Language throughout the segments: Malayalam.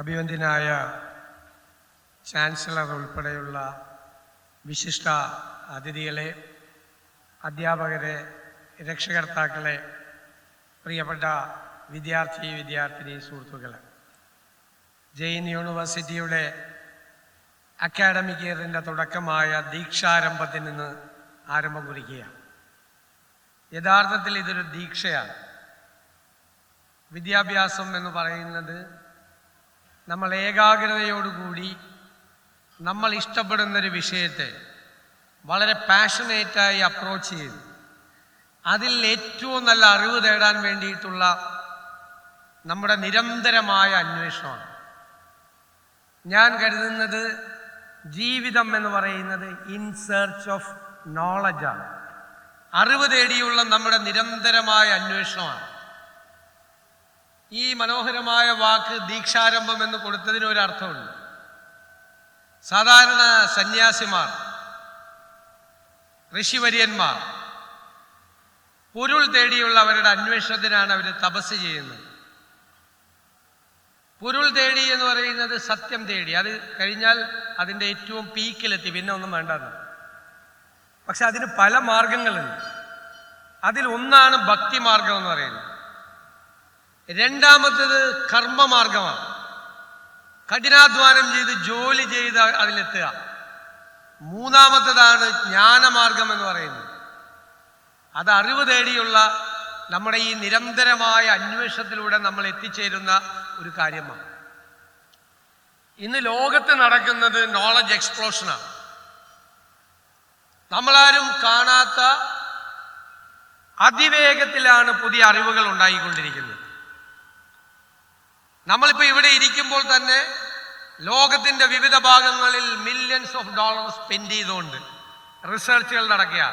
അഭിവന്ദ്യനായ ചാൻസലർ ഉൾപ്പെടെയുള്ള വിശിഷ്ട അതിഥികളെ, അധ്യാപകരെ, രക്ഷകർത്താക്കളെ, പ്രിയപ്പെട്ട വിദ്യാർത്ഥിനി സുഹൃത്തുക്കളെ, ജെയിൻ യൂണിവേഴ്സിറ്റിയുടെ അക്കാഡമിക് ഇയറിൻ്റെ തുടക്കമായ ദീക്ഷാരംഭത്തിൽ നിന്ന് ആരംഭം കുറിക്കുകയാണ്. യഥാർത്ഥത്തിൽ ഇതൊരു ദീക്ഷയാണ്. വിദ്യാഭ്യാസം എന്ന് പറയുന്നത് നമ്മൾ ഏകാഗ്രതയോടുകൂടി നമ്മൾ ഇഷ്ടപ്പെടുന്നൊരു വിഷയത്തെ വളരെ പാഷനേറ്റായി അപ്രോച്ച് ചെയ്ത് അതിൽ ഏറ്റവും നല്ല അറിവ് തേടാൻ വേണ്ടിയിട്ടുള്ള നമ്മുടെ നിരന്തരമായ അന്വേഷണമാണ്. ഞാൻ കരുതുന്നത് ജീവിതം എന്ന് പറയുന്നത് ഇൻ സെർച്ച് ഓഫ് നോളജാണ്. അറിവ് തേടിയുള്ള നമ്മുടെ നിരന്തരമായ അന്വേഷണമാണ്. ഈ മനോഹരമായ വാക്ക് ദീക്ഷാരംഭം എന്ന് കൊടുത്തതിന് ഒരു അർത്ഥമുണ്ട്. സാധാരണ സന്യാസിമാർ, ഋഷിവര്യന്മാർ പൊരുൾ തേടിയുള്ള അവരുടെ അന്വേഷണത്തിനാണ് അവർ തപസ് ചെയ്യുന്നത്. പൊരുൾ തേടി എന്ന് പറയുന്നത് സത്യം തേടി, അത് കഴിഞ്ഞാൽ അതിൻ്റെ ഏറ്റവും പീക്കിലെത്തി, പിന്നെ ഒന്നും വേണ്ടെന്ന്. പക്ഷെ അതിന് പല മാർഗങ്ങളുണ്ട്. അതിൽ ഒന്നാണ് ഭക്തിമാർഗം എന്ന് പറയുന്നത്. രണ്ടാമത്തേത് കർമ്മമാർഗമാണ്. കഠിനാധ്വാനം ചെയ്ത് ജോലി ചെയ്ത് അതിലെത്തുക. മൂന്നാമത്തേതാണ് ജ്ഞാനമാർഗം എന്ന് പറയുന്നത്. അത് അറിവ് തേടിയുള്ള നമ്മുടെ ഈ നിരന്തരമായ അന്വേഷണത്തിലൂടെ നമ്മൾ എത്തിച്ചേരുന്ന ഒരു കാര്യമാണ്. ഇന്ന് ലോകത്ത് നടക്കുന്നത് നോളജ് എക്സ്പ്ലോഷനാണ്. നമ്മളാരും കാണാത്ത അതിവേഗത്തിലാണ് പുതിയ അറിവുകൾ ഉണ്ടായിക്കൊണ്ടിരിക്കുന്നത്. നമ്മളിപ്പോൾ ഇവിടെ ഇരിക്കുമ്പോൾ തന്നെ ലോകത്തിൻ്റെ വിവിധ ഭാഗങ്ങളിൽ മില്യൺസ് ഓഫ് ഡോളർ സ്പെൻഡ് ചെയ്തുകൊണ്ട് റിസർച്ചുകൾ നടക്കുക.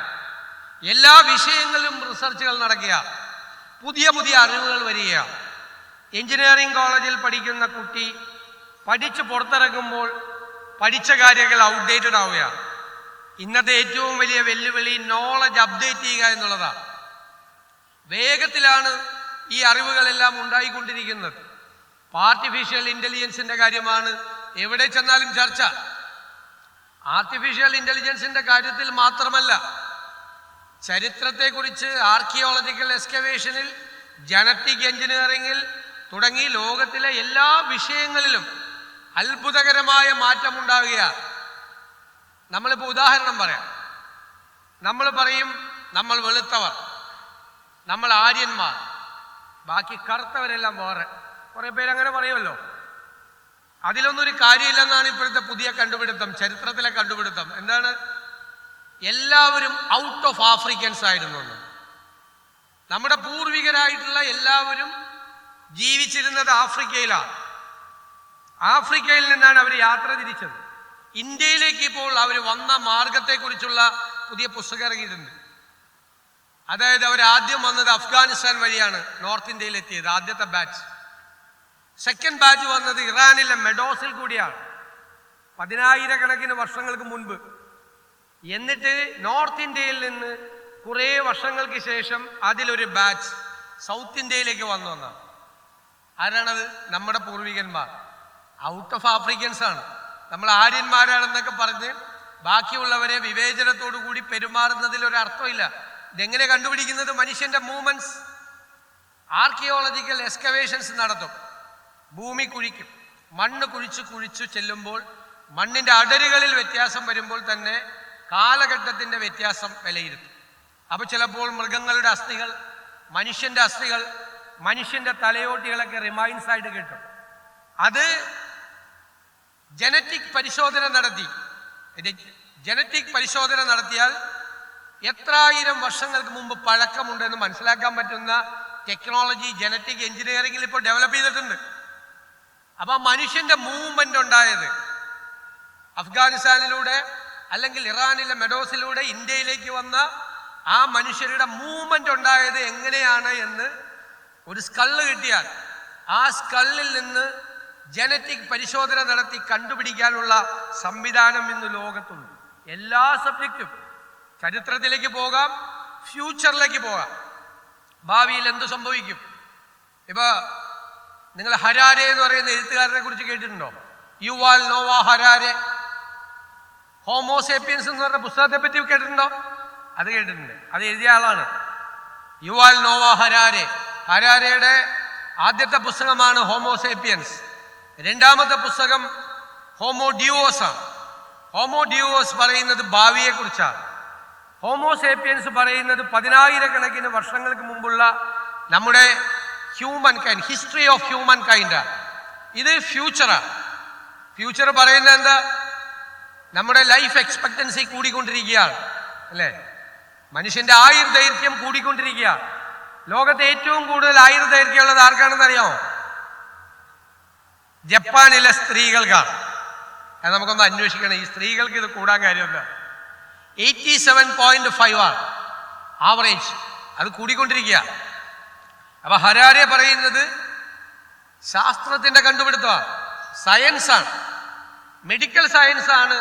എല്ലാ വിഷയങ്ങളിലും റിസർച്ചുകൾ നടക്കുക. പുതിയ പുതിയ അറിവുകൾ വരിക. എഞ്ചിനീയറിംഗ് കോളേജിൽ പഠിക്കുന്ന കുട്ടി പഠിച്ച് പുറത്തിറങ്ങുമ്പോൾ പഠിച്ച കാര്യങ്ങൾ ഔട്ട്ഡേറ്റഡ് ആവുകയാണ്. ഇന്നത്തെ ഏറ്റവും വലിയ വെല്ലുവിളി നോളജ് അപ്ഡേറ്റ് ചെയ്യുക എന്നുള്ളതാണ്. വേഗത്തിലാണ് ഈ അറിവുകളെല്ലാം ഉണ്ടായിക്കൊണ്ടിരിക്കുന്നത്. ആർട്ടിഫിഷ്യൽ ഇൻ്റലിജൻസിൻ്റെ കാര്യമാണ് എവിടെ ചെന്നാലും ചർച്ച. ആർട്ടിഫിഷ്യൽ ഇൻ്റലിജൻസിൻ്റെ കാര്യത്തിൽ മാത്രമല്ല, ചരിത്രത്തെക്കുറിച്ച് ആർക്കിയോളജിക്കൽ എക്സ്കവേഷനിൽ, ജനറ്റിക് എഞ്ചിനീയറിംഗിൽ തുടങ്ങി ലോകത്തിലെ എല്ലാ വിഷയങ്ങളിലും അത്ഭുതകരമായ മാറ്റമുണ്ടാവുകയാണ്. നമ്മളിപ്പോൾ ഉദാഹരണം പറയാം. നമ്മൾ പറയും നമ്മൾ വെളുത്തവർ, നമ്മൾ ആര്യന്മാർ, ബാക്കി കറുത്തവരെല്ലാം വേറെ. കുറേ പേരങ്ങനെ പറയുമല്ലോ. അതിലൊന്നും ഒരു കാര്യമില്ലെന്നാണ് ഇപ്പോഴത്തെ പുതിയ കണ്ടുപിടുത്തം, ചരിത്രത്തിലെ കണ്ടുപിടുത്തം. എന്താണ്? എല്ലാവരും ഔട്ട് ഓഫ് ആഫ്രിക്കൻസ് ആയിരുന്നു. നമ്മുടെ പൂർവികരായിട്ടുള്ള എല്ലാവരും ജീവിച്ചിരുന്നത് ആഫ്രിക്കയിലാണ്. ആഫ്രിക്കയിൽ നിന്നാണ് അവർ യാത്ര തിരിച്ചത്. ഇന്ത്യയിലേക്ക് ഇപ്പോൾ അവർ വന്ന മാർഗത്തെക്കുറിച്ചുള്ള പുതിയ പുസ്തകം ഇറങ്ങിയിട്ടുണ്ട്. അതായത് അവർ ആദ്യം വന്നത് അഫ്ഗാനിസ്ഥാൻ വഴിയാണ് നോർത്ത് ഇന്ത്യയിൽ എത്തിയത്, ആദ്യത്തെ ബാച്ച്. സെക്കൻഡ് ബാച്ച് വന്നത് ഇറാനിലെ മെഡോസിൽ കൂടിയാണ് 10,000 വർഷങ്ങൾക്ക് മുൻപ്. എന്നിട്ട് നോർത്ത് ഇന്ത്യയിൽ നിന്ന് കുറേ വർഷങ്ങൾക്ക് ശേഷം അതിലൊരു ബാച്ച് സൗത്ത് ഇന്ത്യയിലേക്ക് വന്നു വന്നാണ്. ആരാണത്? നമ്മുടെ പൂർവികന്മാർ. ഔട്ട് ഓഫ് ആഫ്രിക്കൻസ് ആണ്. നമ്മൾ ആര്യന്മാരാണെന്നൊക്കെ പറഞ്ഞ് ബാക്കിയുള്ളവരെ വിവേചനത്തോടു കൂടി പെരുമാറുന്നതിൽ ഒരർത്ഥമില്ല. ഇതെങ്ങനെ കണ്ടുപിടിക്കുന്നത്? മനുഷ്യന്റെ മൂവ്മെന്റ്സ്. ആർക്കിയോളജിക്കൽ എക്സ്കവേഷൻസ് നടത്തും. ഭൂമി കുഴിക്കും. മണ്ണ് കുഴിച്ചു ചെല്ലുമ്പോൾ മണ്ണിന്റെ അടരുകളിൽ വ്യത്യാസം വരുമ്പോൾ തന്നെ കാലഘട്ടത്തിന്റെ വ്യത്യാസം വിലയിരുത്തും. അപ്പോൾ ചിലപ്പോൾ മൃഗങ്ങളുടെ അസ്ഥികൾ, മനുഷ്യന്റെ അസ്ഥികൾ, മനുഷ്യന്റെ തലയോട്ടികളൊക്കെ റിമൈൻസ് ആയിട്ട് കിട്ടും. അത് ജനറ്റിക് പരിശോധന നടത്തിയാൽ എത്രായിരം വർഷങ്ങൾക്ക് മുമ്പ് പഴക്കമുണ്ടെന്ന് മനസ്സിലാക്കാൻ പറ്റുന്ന ടെക്നോളജി ജനറ്റിക് എഞ്ചിനീയറിംഗിൽ ഇപ്പോൾ ഡെവലപ്പ് ചെയ്തിട്ടുണ്ട്. അപ്പൊ മനുഷ്യന്റെ മൂവ്മെന്റ് ഉണ്ടായത് അഫ്ഗാനിസ്ഥാനിലൂടെ അല്ലെങ്കിൽ ഇറാനിലെ മെഡോസിലൂടെ ഇന്ത്യയിലേക്ക് വന്ന ആ മനുഷ്യരുടെ മൂവ്മെന്റ് ഉണ്ടായത് എങ്ങനെയാണ് എന്ന് ഒരു സ്കള്ള് കിട്ടിയാൽ ആ സ്കള്ളിൽ നിന്ന് ജനറ്റിക് പരിശോധന നടത്തി കണ്ടുപിടിക്കാനുള്ള സംവിധാനം ഇന്ന് ലോകത്തുണ്ട്. എല്ലാ സബ്ജക്റ്റും. ചരിത്രത്തിലേക്ക് പോകാം, ഫ്യൂച്ചറിലേക്ക് പോകാം. ഭാവിയിൽ എന്ത് സംഭവിക്കും? ഇപ്പൊ നിങ്ങൾ ഹരാരെ എന്ന് പറയുന്ന എഴുത്തുകാരനെ കുറിച്ച് കേട്ടിട്ടുണ്ടോ? Yuval Nova Harare. ഹോമോസേപ്പിയൻസ് എന്ന് പറഞ്ഞ പുസ്തകത്തെ പറ്റി കേട്ടിട്ടുണ്ടോ? അത് കേട്ടിട്ടുണ്ട്. അത് എഴുതിയ ആളാണ് യുവാൽ നോവ ഹരാരെ. ഹരാരയുടെ ആദ്യത്തെ പുസ്തകമാണ് ഹോമോസേപ്പിയൻസ്. രണ്ടാമത്തെ പുസ്തകം ഹോമോ ഡ്യൂവോസ് ആണ്. ഹോമോ ഡ്യൂവോസ് പറയുന്നത് ഭാവിയെക്കുറിച്ചാണ്. ഹോമോസേപ്പിയൻസ് പറയുന്നത് 10,000 വർഷങ്ങൾക്ക് മുമ്പുള്ള നമ്മുടെ humankind, history of human കൈൻഡാണ്. ഇത് ഫ്യൂച്ചറാണ്. ഫ്യൂച്ചർ പറയുന്നത് എന്താ? നമ്മുടെ ലൈഫ് എക്സ്പെക്ടൻസി കൂടിക്കൊണ്ടിരിക്കുകയാണ്, അല്ലേ? മനുഷ്യന്റെ ആയുർദൈർഘ്യം കൂടിക്കൊണ്ടിരിക്കുക. ലോകത്തെ ഏറ്റവും കൂടുതൽ ആയുർദൈർഘ്യമുള്ളത് ആർക്കാണെന്ന് അറിയാമോ? ജപ്പാനിലെ സ്ത്രീകൾക്കാണ്. അത് നമുക്കൊന്ന് അന്വേഷിക്കണം. ഈ സ്ത്രീകൾക്ക് ഇത് കൂടാൻ കാര്യമില്ല. 87.5 ആണ് ആവറേജ്. അത് കൂടിക്കൊണ്ടിരിക്കുക. അപ്പൊ ഹരാരെ പറയുന്നത് ശാസ്ത്രത്തിന്റെ കണ്ടുപിടുത്തമാണ്, സയൻസാണ്, മെഡിക്കൽ സയൻസാണ്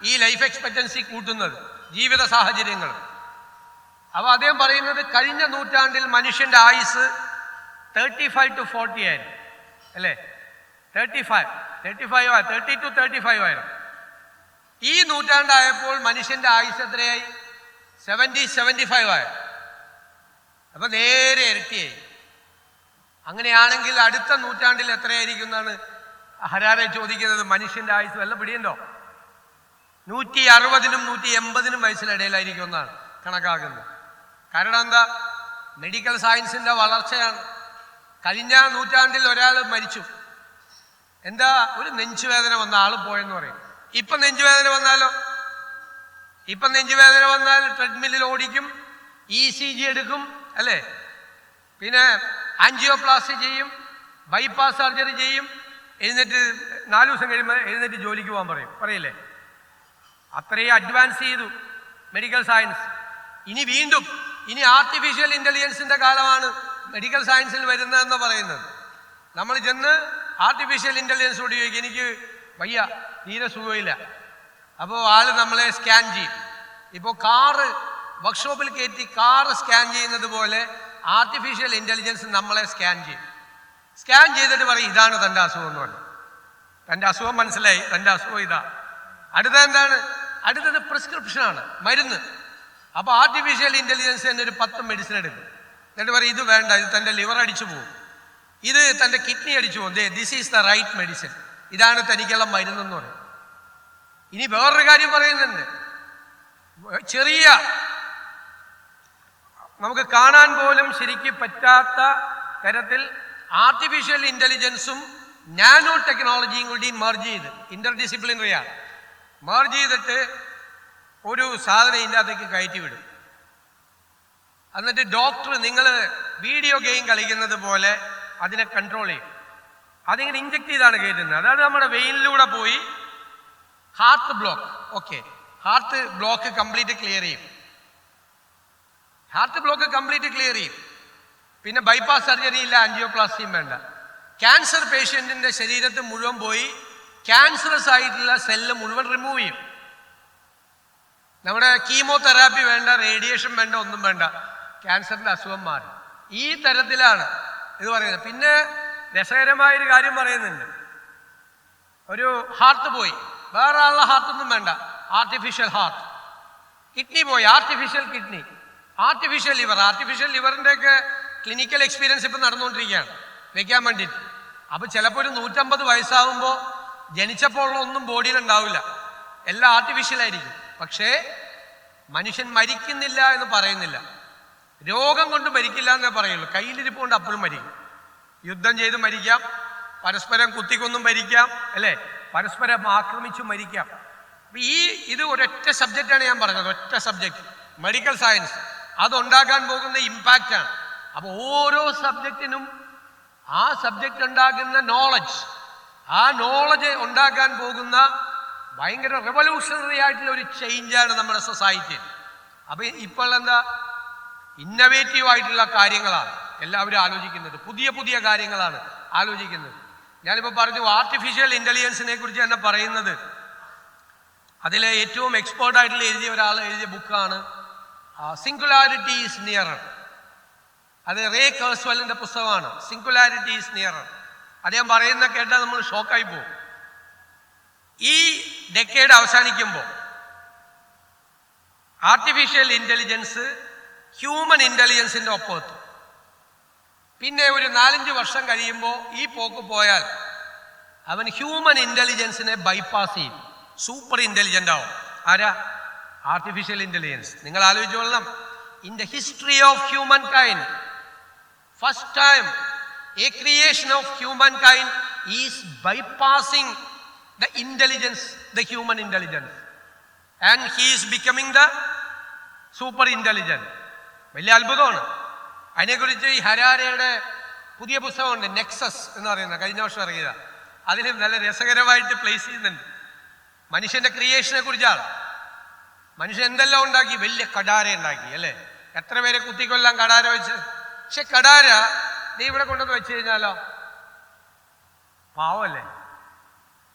ഈ ലൈഫ് എക്സ്പെക്ടൻസി കൂട്ടുന്നത്, ജീവിത സാഹചര്യങ്ങൾ. അപ്പൊ അദ്ദേഹം പറയുന്നത് കഴിഞ്ഞ നൂറ്റാണ്ടിൽ മനുഷ്യന്റെ ആയുസ് 35 to 40 ആയിരുന്നു, അല്ലേ? 30 to 35 ആയിരുന്നു. ഈ നൂറ്റാണ്ടായപ്പോൾ മനുഷ്യന്റെ ആയുസ് എത്രയായി? 75 ആയി. അപ്പൊ നേരെ ഇരട്ടിയായി. അങ്ങനെയാണെങ്കിൽ അടുത്ത നൂറ്റാണ്ടിൽ എത്രയായിരിക്കും എന്നാണ് ഹരാരെ ചോദിക്കുന്നത്. മനുഷ്യന്റെ ആയുസ് വല്ല പിടിയുണ്ടോ? 160-നും 180-നും വയസ്സിനിടയിലായിരിക്കും എന്നാണ് കണക്കാക്കുന്നത്. കാരണം എന്താ? മെഡിക്കൽ സയൻസിന്റെ വളർച്ചയാണ്. കഴിഞ്ഞ നൂറ്റാണ്ടിൽ ഒരാൾ മരിച്ചു, എന്താ? ഒരു നെഞ്ചുവേദന വന്ന ആൾ പോയെന്ന് പറയും. ഇപ്പൊ നെഞ്ചുവേദന വന്നാലോ? ഇപ്പൊ നെഞ്ചുവേദന വന്നാൽ ട്രെഡ്മില്ലിൽ ഓടിക്കും, ECG എടുക്കും, അല്ലേ? പിന്നെ ആൻജിയോപ്ലാസ്റ്റി ചെയ്യും, ബൈപ്പാസ് സർജറി ചെയ്യും. എഴുന്നേറ്റ് 4 ദിവസം കഴിയുമ്പോൾ എഴുന്നേറ്റ് ജോലിക്ക് പോകാൻ പറയില്ലേ? അത്രയും അഡ്വാൻസ് ചെയ്തു മെഡിക്കൽ സയൻസ്. ഇനി ആർട്ടിഫിഷ്യൽ ഇന്റലിജൻസിന്റെ കാലമാണ് മെഡിക്കൽ സയൻസിൽ വരുന്നതെന്ന് പറയുന്നത്. നമ്മൾ ചെന്ന് ആർട്ടിഫിഷ്യൽ ഇന്റലിജൻസ് ഉപയോഗിക്കും, എനിക്ക് വയ്യ, തീരെ സുഖമില്ല. അപ്പോൾ ആള് നമ്മളെ സ്കാൻ ചെയ്യും. ഇപ്പോൾ കാറ് വർക്ക്ഷോപ്പിൽ കയറ്റി കാറ് സ്കാൻ ചെയ്യുന്നത് പോലെ ആർട്ടിഫിഷ്യൽ ഇന്റലിജൻസ് നമ്മളെ സ്കാൻ ചെയ്യും. സ്കാൻ ചെയ്തിട്ട് പറയും ഇതാണ് തൻ്റെ അസുഖം എന്ന് പറഞ്ഞു. തൻ്റെ അസുഖം മനസ്സിലായി, തൻ്റെ അസുഖം ഇതാ. അടുത്തത് പ്രിസ്ക്രിപ്ഷനാണ്, മരുന്ന്. അപ്പോൾ ആർട്ടിഫിഷ്യൽ ഇന്റലിജൻസ് തന്നെ ഒരു 10 മെഡിസിൻ എടുക്കും. എന്നിട്ട് പറയും ഇത് വേണ്ട, ഇത് തൻ്റെ ലിവർ അടിച്ചു പോകും, ഇത് തൻ്റെ കിഡ്നി അടിച്ചു പോകും, this is the right medicine, ഇതാണ് തനിക്കുള്ള മരുന്നെന്ന് പറയും. ഇനി വേറൊരു കാര്യം പറയുന്നുണ്ട്. ചെറിയ നമുക്ക് കാണാൻ പോലും ശരിക്കും പറ്റാത്ത തരത്തിൽ ആർട്ടിഫിഷ്യൽ ഇന്റലിജൻസും നാനോ ടെക്നോളജിയും കൂടി മെർജ് ചെയ്ത്, ഇന്റർഡിസിപ്ലിനറിയാണ്, മെർജ് ചെയ്തിട്ട് ഒരു സാധനം ഇതിൻ്റെ അകത്തേക്ക് കയറ്റി വിടും. എന്നിട്ട് ഡോക്ടർ നിങ്ങൾ വീഡിയോ ഗെയിം കളിക്കുന്നത് പോലെ അതിനെ കൺട്രോൾ ചെയ്യും. അതിങ്ങനെ ഇഞ്ചക്ട് ചെയ്താണ് കയറ്റുന്നത്. അതായത് നമ്മുടെ വെയിനിലൂടെ പോയി heart block, heart block complete clear ചെയ്യും. പിന്നെ ബൈപ്പാസ് സർജറി ഇല്ല, ആൻജിയോപ്ലാസ്റ്റിയും വേണ്ട. ക്യാൻസർ പേഷ്യൻറ്റിൻ്റെ ശരീരത്തിൽ മുഴുവൻ പോയി ക്യാൻസറസ് ആയിട്ടുള്ള സെല്ല് മുഴുവൻ റിമൂവ് ചെയ്യും. നമ്മുടെ കീമോതെറാപ്പി വേണ്ട, റേഡിയേഷൻ വേണ്ട, ഒന്നും വേണ്ട, ക്യാൻസറിൻ്റെ അസുഖം മാറും. ഈ തരത്തിലാണ് ഇത് പറയുന്നത്. പിന്നെ രസകരമായൊരു കാര്യം പറയുന്നുണ്ട്. ഒരു ഹാർട്ട് പോയി, വേറെ ആളുടെ ഹാർട്ടൊന്നും വേണ്ട, ആർട്ടിഫിഷ്യൽ ഹാർട്ട്. കിഡ്നി പോയി, ആർട്ടിഫിഷ്യൽ കിഡ്നി, ആർട്ടിഫിഷ്യൽ ലിവറിൻ്റെ ഒക്കെ ക്ലിനിക്കൽ എക്സ്പീരിയൻസ് ഇപ്പം നടന്നുകൊണ്ടിരിക്കുകയാണ് വെക്കാൻ വേണ്ടിയിട്ട്. അപ്പോൾ ചിലപ്പോൾ ഒരു 150 വയസ്സാകുമ്പോൾ ജനിച്ചപ്പോൾ ഉള്ള ഒന്നും ബോഡിയിൽ ഉണ്ടാവില്ല, എല്ലാം ആർട്ടിഫിഷ്യലായിരിക്കും. പക്ഷേ മനുഷ്യൻ മരിക്കുന്നില്ല എന്ന് പറയുന്നില്ല, രോഗം കൊണ്ട് മരിക്കില്ല എന്നേ പറയുള്ളൂ. കയ്യിലിരിപ്പുകൊണ്ട് അപ്പോഴും മരിക്കും, യുദ്ധം ചെയ്ത് മരിക്കാം, പരസ്പരം കുത്തിക്കൊന്നും മരിക്കാം, അല്ലേ? പരസ്പരം ആക്രമിച്ചു മരിക്കാം. ഇത് ഒരൊറ്റ സബ്ജക്റ്റാണ് ഞാൻ പറഞ്ഞത്, ഒറ്റ സബ്ജക്റ്റ്, മെഡിക്കൽ സയൻസ്. അതുണ്ടാക്കാൻ പോകുന്ന ഇമ്പാക്റ്റാണ്. അപ്പോൾ ഓരോ സബ്ജക്റ്റിനും ആ സബ്ജക്റ്റ് ഉണ്ടാകുന്ന നോളജ്, ആ നോളജ് ഉണ്ടാക്കാൻ പോകുന്ന ഭയങ്കര റെവല്യൂഷണറി ആയിട്ടുള്ള ഒരു ചേഞ്ചാണ് നമ്മുടെ സൊസൈറ്റിയിൽ. അപ്പം ഇപ്പോൾ എന്താ, ഇന്നവേറ്റീവ് ആയിട്ടുള്ള കാര്യങ്ങളാണ് എല്ലാവരും ആലോചിക്കുന്നത്, പുതിയ കാര്യങ്ങളാണ് ആലോചിക്കുന്നത്. ഞാനിപ്പോൾ പറഞ്ഞു ആർട്ടിഫിഷ്യൽ ഇൻ്റലിജൻസിനെ കുറിച്ച് തന്നെ പറയുന്നത്, അതിലെ ഏറ്റവും എക്സ്പേർട്ടായിട്ടുള്ള ഒരാൾ എഴുതിയ ബുക്കാണ് സിംഗുലാരിറ്റി ഈസ് നിയറർ. അത് റേ കേഴ്സ്വെല്ലിൻ്റെ പുസ്തകമാണ്, സിംഗുലാരിറ്റി ഈസ് നിയറർ. അദ്ദേഹം പറയുന്ന കേട്ടാൽ നമ്മൾ ഷോക്കായി പോകും. ഈ ഡെക്കേഡ് അവസാനിക്കുമ്പോൾ ആർട്ടിഫിഷ്യൽ ഇൻ്റലിജൻസ് ഹ്യൂമൻ ഇൻ്റലിജൻസിൻ്റെ ഒപ്പമെത്തും. പിന്നെ ഒരു 4-5 വർഷം കഴിയുമ്പോൾ ഈ പോക്ക് പോയാൽ അവൻ ഹ്യൂമൻ ഇൻ്റലിജൻസിനെ ബൈപ്പാസ് ചെയ്യും, സൂപ്പർ ഇൻ്റലിജൻ്റ് ആവും. ആരാ? Artificial intelligence. നിങ്ങൾ ആലോചിച്ചോളണം, in the history of humankind first time a creation of humankind is bypassing the intelligence, the human intelligence, and he is becoming the super intelligent. വലിയ അത്ഭുതമാണ്. അതിനെക്കുറിച്ച് ഈ ഹരാരയുടെ പുതിയ പുസ്തകമുണ്ട്, നെക്സസ് എന്ന് പറയുന്നത്, കഴിഞ്ഞ വർഷം ഇറങ്ങിയതാ. അതിൽ നല്ല രസകരമായിട്ട് പ്ലേസ് ചെയ്യുന്നുണ്ട്. മനുഷ്യന്റെ ക്രിയേഷനെ കുറിച്ചാണ്. മനുഷ്യൻ എന്തെല്ലാം ഉണ്ടാക്കി, വലിയ കടാര ഉണ്ടാക്കി അല്ലേ, എത്ര പേരെ കുത്തിക്കൊല്ലാം കടാര വെച്ച്. പക്ഷെ കടാര നീ ഇവിടെ കൊണ്ടുവന്ന് വെച്ച് കഴിഞ്ഞാലോ പാവല്ലേ,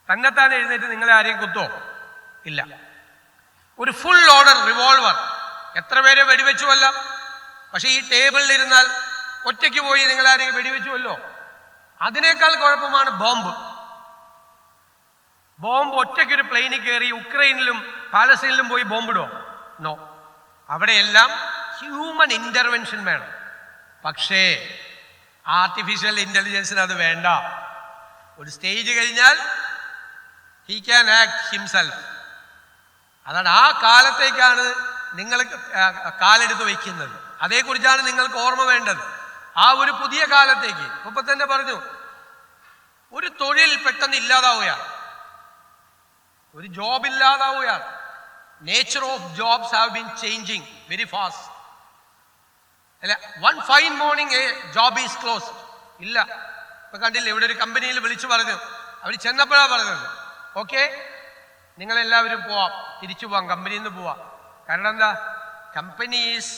തന്നെത്താൻ എഴുന്നേറ്റ് നിങ്ങളെ ആരെയും കുത്തോ? ഇല്ല. ഒരു ഫുൾ ഓർഡർ റിവോൾവർ എത്ര പേരെ വെടിവെച്ചു കൊല്ലാം. പക്ഷെ ഈ ടേബിളിൽ ഇരുന്നാൽ ഒറ്റയ്ക്ക് പോയി നിങ്ങൾ ആരെയും വെടിവെച്ചുവല്ലോ. അതിനേക്കാൾ കുഴപ്പമാണ് ബോംബ്. ബോംബ് ഒറ്റയ്ക്കൊരു പ്ലെയിനിൽ കയറി ഉക്രൈനിലും പാലസ്തീനിലും പോയി ബോംബിടുമോ? നോ. അവിടെയെല്ലാം ഹ്യൂമൻ ഇന്റർവെൻഷൻ വേണം. പക്ഷേ ആർട്ടിഫിഷ്യൽ ഇന്റലിജൻസിന് അത് വേണ്ട. ഒരു സ്റ്റേജ് കഴിഞ്ഞാൽ he can act himself. അതാണ് ആ കാലത്തേക്കാണ് നിങ്ങൾ കാലെടുത്ത് വയ്ക്കുന്നത്. അതേക്കുറിച്ചാണ് നിങ്ങൾക്ക് ഓർമ്മ വേണ്ടത്. ആ ഒരു പുതിയ കാലത്തേക്ക്. ഇപ്പൊ തന്നെ പറഞ്ഞു, ഒരു തൊഴിൽ പെട്ടെന്ന് ഇല്ലാതാവുകയാണ്, ഒരു ജോബ് ഇല്ലാതാവുകയാണ്. Nature of jobs have been changing very fast. അല്ല, one fine morning a job is closed. ഇല്ല, ഇപ്പൊ കണ്ടില്ല, ഇവിടെ ഒരു കമ്പനിയിൽ വിളിച്ചു പറഞ്ഞു, അവർ ചെന്നപ്പോഴാണ് പറഞ്ഞത്, ഓക്കെ നിങ്ങളെല്ലാവരും പോവാം, തിരിച്ചു പോവാം, കമ്പനിയിൽ നിന്ന് പോവാം. കാരണം എന്താ? Company is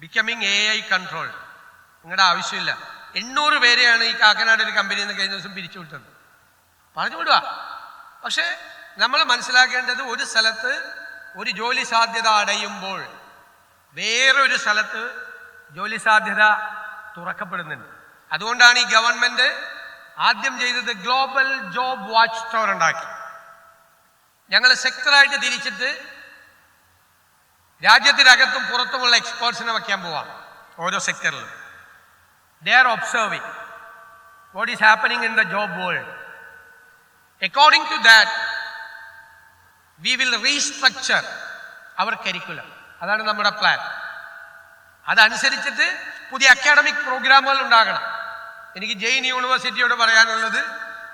becoming AI controlled. നിങ്ങളുടെ ആവശ്യമില്ല. 800 പേരെയാണ് ഈ കാക്കനാട് ഒരു കമ്പനിയിൽ നിന്ന് കഴിഞ്ഞ ദിവസം പിരിച്ചു വിട്ടത്. പറഞ്ഞു വിടുക. പക്ഷെ നമ്മൾ മനസ്സിലാക്കേണ്ടത്, ഒരു സ്ഥലത്ത് ഒരു ജോലി സാധ്യത അടയുമ്പോൾ വേറൊരു സ്ഥലത്ത് ജോലി സാധ്യത തുറക്കപ്പെടുന്നുണ്ട്. അതുകൊണ്ടാണ് ഈ ഗവൺമെന്റ് ആദ്യം ചെയ്തത് ഗ്ലോബൽ ജോബ് വാച്ച് ടവർ ഉണ്ടാക്കി. ഞങ്ങൾ സെക്ടറായിട്ട് തിരിച്ചിട്ട് രാജ്യത്തിനകത്തും പുറത്തുമുള്ള എക്സ്പേർട്സിനെ വയ്ക്കാൻ പോവാം. ഓരോ സെക്ടറിലും they are observing what is happening in the job world. According to that, we will restructure our curriculum. അതാണ് നമ്മുടെ പ്ലാൻ. അതനുസരിച്ചിട്ട് പുതിയ അക്കാഡമിക് പ്രോഗ്രാമുകൾ ഉണ്ടാകണം. എനിക്ക് ജെയിൻ യൂണിവേഴ്സിറ്റിയോട് പറയാനുള്ളത്,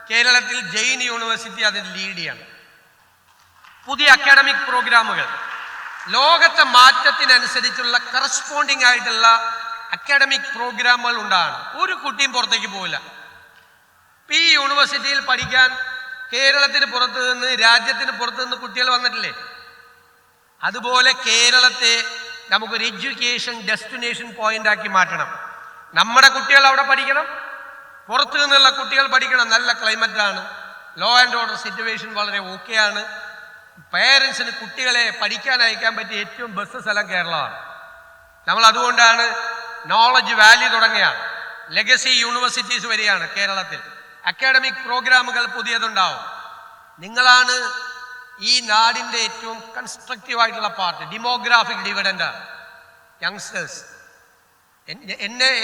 കേരളത്തിൽ ജെയിൻ യൂണിവേഴ്സിറ്റി അതിന് ലീഡ് ചെയ്യണം. പുതിയ അക്കാഡമിക് പ്രോഗ്രാമുകൾ, ലോകത്തെ മാറ്റത്തിനനുസരിച്ചുള്ള കറസ്പോണ്ടിങ് ആയിട്ടുള്ള അക്കാഡമിക് പ്രോഗ്രാമുകൾ ഉണ്ടാകണം. ഒരു കുട്ടിയും പുറത്തേക്ക് പോവില്ല. ഈ യൂണിവേഴ്സിറ്റിയിൽ പഠിക്കാൻ കേരളത്തിന് പുറത്തു നിന്ന്, രാജ്യത്തിന് പുറത്തു നിന്ന് കുട്ടികൾ വന്നിട്ടില്ലേ? അതുപോലെ കേരളത്തെ നമുക്കൊരു എഡ്യൂക്കേഷൻ ഡെസ്റ്റിനേഷൻ പോയിന്റ് ആക്കി മാറ്റണം. നമ്മുടെ കുട്ടികൾ അവിടെ പഠിക്കണം, പുറത്തു നിന്നുള്ള കുട്ടികൾ പഠിക്കണം. നല്ല ക്ലൈമറ്റാണ്, ലോ ആൻഡ് ഓർഡർ സിറ്റുവേഷൻ വളരെ ഓക്കെയാണ്. പേരൻസിന് കുട്ടികളെ പഠിക്കാൻ അയക്കാൻ പറ്റിയ ഏറ്റവും ബെസ്റ്റ് സ്ഥലം കേരളമാണ്. നമ്മൾ അതുകൊണ്ടാണ് നോളജ് വാലി തുടങ്ങിയ ലെഗസി യൂണിവേഴ്സിറ്റീസ് വരികയാണ് കേരളത്തിൽ. അക്കാഡമിക് പ്രോഗ്രാമുകൾ പുതിയതുണ്ടാവും. നിങ്ങളാണ് ഈ നാടിൻ്റെ ഏറ്റവും കൺസ്ട്രക്റ്റീവ് ആയിട്ടുള്ള പാർട്ട്. ഡെമോഗ്രാഫിക് ഡിവിഡൻഡാണ് യങ്സ്റ്റേഴ്സ്.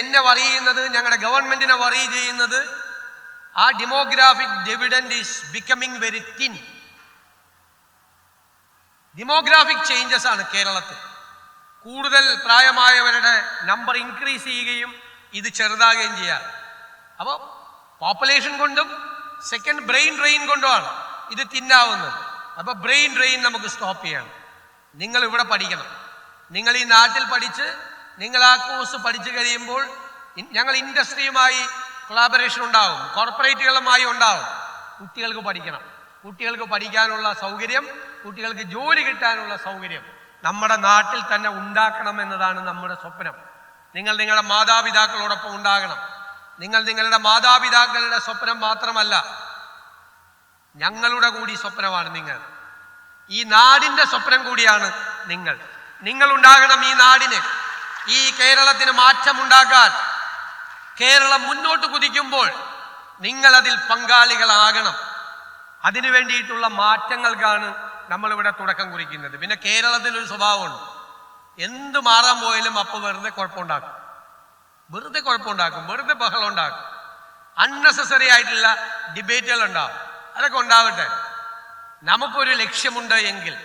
എന്നെ വറി ചെയ്യുന്നത്, ഞങ്ങളുടെ ഗവൺമെന്റിനെ വറി ചെയ്യുന്നത്, ആ demographic dividend is becoming very thin. Demographic changes ആണ് കേരളത്തിൽ. കൂടുതൽ പ്രായമായവരുടെ നമ്പർ ഇൻക്രീസ് ചെയ്യുകയും ഇത് ചെറുതാകുകയും ചെയ്യാം. അപ്പോൾ പോപ്പുലേഷൻ കൊണ്ടും സെക്കൻഡ് ബ്രെയിൻ ഡ്രെയിൻ കൊണ്ടുമാണ് ഇത് തിന്നാവുന്നത്. അപ്പോൾ ബ്രെയിൻ ഡ്രെയിൻ നമുക്ക് സ്റ്റോപ്പ് ചെയ്യണം. നിങ്ങൾ ഇവിടെ പഠിക്കണം. നിങ്ങൾ ഈ നാട്ടിൽ പഠിച്ച്, നിങ്ങൾ ആ കോഴ്സ് പഠിച്ചു കഴിയുമ്പോൾ ഞങ്ങൾ ഇൻഡസ്ട്രിയുമായി കൊളാബറേഷൻ ഉണ്ടാവും, കോർപ്പറേറ്റുകളുമായി ഉണ്ടാവും. കുട്ടികൾക്ക് പഠിക്കണം. കുട്ടികൾക്ക് പഠിക്കാനുള്ള സൗകര്യം, കുട്ടികൾക്ക് ജോലി കിട്ടാനുള്ള സൗകര്യം നമ്മുടെ നാട്ടിൽ തന്നെ ഉണ്ടാക്കണം എന്നതാണ് നമ്മുടെ സ്വപ്നം. നിങ്ങൾ നിങ്ങളുടെ മാതാപിതാക്കളോടൊപ്പം ഉണ്ടാകണം. നിങ്ങൾ നിങ്ങളുടെ മാതാപിതാക്കളുടെ സ്വപ്നം മാത്രമല്ല, ഞങ്ങളുടെ കൂടി സ്വപ്നമാണ് നിങ്ങൾ. ഈ നാടിൻ്റെ സ്വപ്നം കൂടിയാണ് നിങ്ങൾ. നിങ്ങൾ ഉണ്ടാകണം ഈ നാടിന്, ഈ കേരളത്തിന് മാറ്റമുണ്ടാക്കാൻ. കേരളം മുന്നോട്ട് കുതിക്കുമ്പോൾ നിങ്ങൾ അതിൽ പങ്കാളികളാകണം. അതിനു വേണ്ടിയിട്ടുള്ള മാറ്റങ്ങൾക്കാണ് നമ്മളിവിടെ തുടക്കം കുറിക്കുന്നത്. പിന്നെ കേരളത്തിലൊരു സ്വഭാവമുണ്ട്, എന്ത് മാറാൻ പോയാലും അപ്പോൾ വെറുതെ കുഴപ്പമുണ്ടാക്കും, വെറുതെ ബഹളം ഉണ്ടാക്കും, അൺനെസസറി ആയിട്ടുള്ള ഡിബേറ്റുകൾ ഉണ്ടാവും. അതൊക്കെ ഉണ്ടാവട്ടെ. നമുക്കൊരു ലക്ഷ്യമുണ്ട് എങ്കിൽ,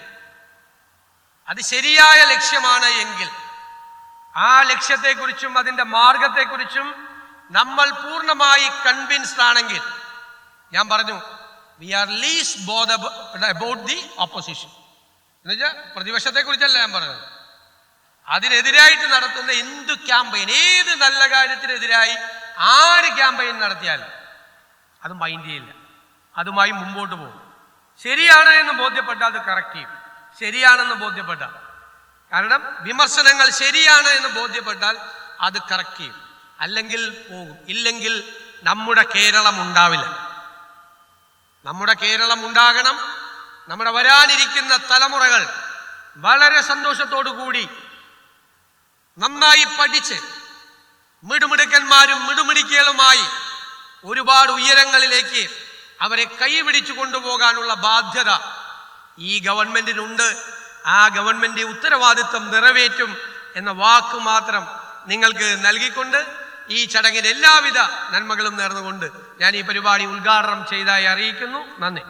അത് ശരിയായ ലക്ഷ്യമാണ് എങ്കിൽ, ആ ലക്ഷ്യത്തെക്കുറിച്ചും അതിൻ്റെ മാർഗത്തെക്കുറിച്ചും നമ്മൾ പൂർണ്ണമായി കൺവിൻസ്ഡ് ആണെങ്കിൽ, ഞാൻ പറഞ്ഞു, we are least bothered about the opposition. എന്നുവെച്ചാൽ പ്രതിപക്ഷത്തെക്കുറിച്ചല്ല ഞാൻ പറഞ്ഞത്, അതിനെതിരായിട്ട് നടത്തുന്ന എന്ത് ക്യാമ്പയിൻ, ഏത് നല്ല കാര്യത്തിനെതിരായി ആര് ക്യാമ്പയിൻ നടത്തിയാലും അത് മൈൻഡ് ചെയ്യില്ല, അതുമായി മുമ്പോട്ട് പോകും. ശരിയാണ് എന്ന് ബോധ്യപ്പെട്ടാൽ അത് കറക്റ്റ് ചെയ്യും, ശരിയാണെന്ന് ബോധ്യപ്പെട്ടാൽ. കാരണം വിമർശനങ്ങൾ ശരിയാണ് എന്ന് ബോധ്യപ്പെട്ടാൽ അത് കറക്റ്റ് ചെയ്യും, അല്ലെങ്കിൽ പോകും. ഇല്ലെങ്കിൽ നമ്മുടെ കേരളം ഉണ്ടാവില്ല. നമ്മുടെ കേരളം ഉണ്ടാകണം. നമ്മുടെ വരാനിരിക്കുന്ന തലമുറകൾ വളരെ സന്തോഷത്തോടു കൂടി നന്നായി പഠിച്ച് മിടുമിടുക്കന്മാരും മിടുമിടുക്കികളുമായി ഒരുപാട് ഉയരങ്ങളിലേക്ക് അവരെ കൈപിടിച്ചു കൊണ്ടുപോകാനുള്ള ബാധ്യത ഈ ഗവൺമെന്റിനുണ്ട്. ആ ഗവൺമെന്റ് ഉത്തരവാദിത്വം നിറവേറ്റും എന്ന വാക്ക് മാത്രം നിങ്ങൾക്ക് നൽകിക്കൊണ്ട് ഈ ചടങ്ങിന് എല്ലാവിധ നന്മകളും നേർന്നുകൊണ്ട് ഞാൻ ഈ പരിപാടി ഉദ്ഘാടനം ചെയ്തതായി അറിയിക്കുന്നു. നന്ദി.